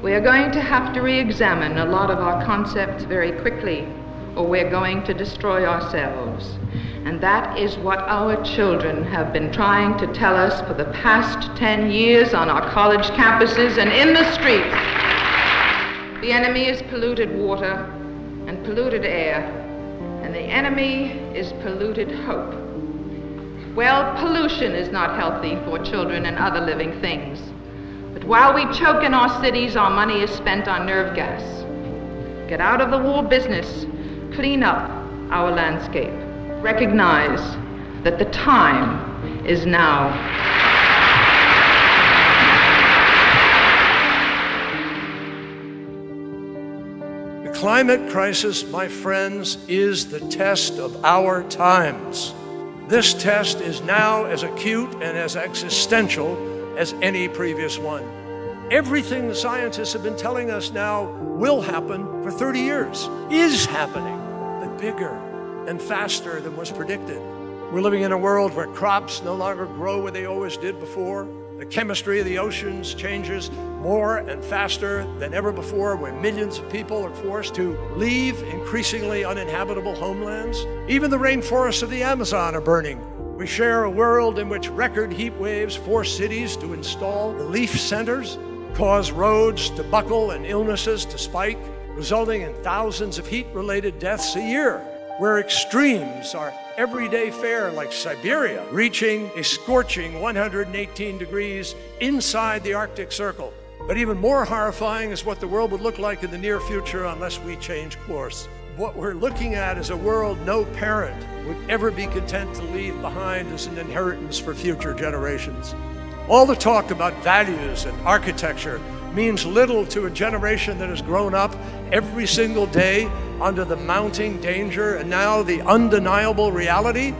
We are going to have to re-examine a lot of our concepts very quickly, or we're going to destroy ourselves. And that is what our children have been trying to tell us for the past 10 years on our college campuses and in the streets. The enemy is polluted water and polluted air, and the enemy is polluted hope. Well, pollution is not healthy for children and other living things. But while we choke in our cities, our money is spent on nerve gas. Get out of the war business. Clean up our landscape. Recognize that the time is now. The climate crisis, my friends, is the test of our times. This test is now as acute and as existential as any previous one. Everything the scientists have been telling us now will happen for 30 years is happening, but bigger and faster than was predicted. We're living in a world where crops no longer grow where they always did before. The chemistry of the oceans changes more and faster than ever before, where millions of people are forced to leave increasingly uninhabitable homelands. Even the rainforests of the Amazon are burning. We share a world in which record heat waves force cities to install relief centers, cause roads to buckle and illnesses to spike, resulting in thousands of heat-related deaths a year, where extremes are everyday fare, like Siberia, reaching a scorching 118 degrees inside the Arctic Circle. But even more horrifying is what the world would look like in the near future unless we change course. What we're looking at is a world no parent would ever be content to leave behind as an inheritance for future generations. All the talk about values and architecture means little to a generation that has grown up every single day under the mounting danger and now the undeniable reality,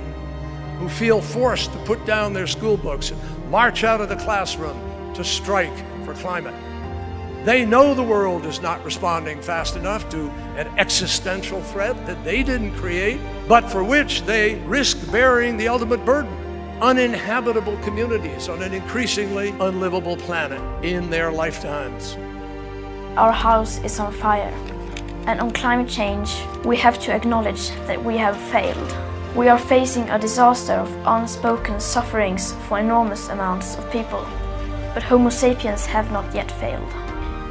who feel forced to put down their school books and march out of the classroom to strike for climate. They know the world is not responding fast enough to an existential threat that they didn't create, but for which they risk bearing the ultimate burden. Uninhabitable communities on an increasingly unlivable planet in their lifetimes. Our house is on fire, and on climate change, we have to acknowledge that we have failed. We are facing a disaster of unspoken sufferings for enormous amounts of people, but Homo sapiens have not yet failed.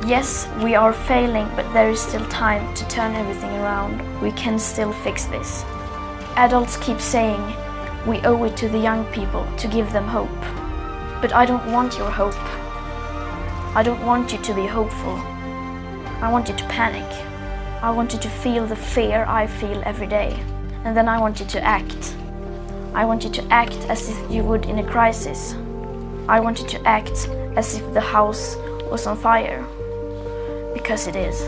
Yes, we are failing, but there is still time to turn everything around. We can still fix this. Adults keep saying, we owe it to the young people to give them hope. But I don't want your hope. I don't want you to be hopeful. I want you to panic. I want you to feel the fear I feel every day. And then I want you to act. I want you to act as if you would in a crisis. I want you to act as if the house was on fire. Because it is.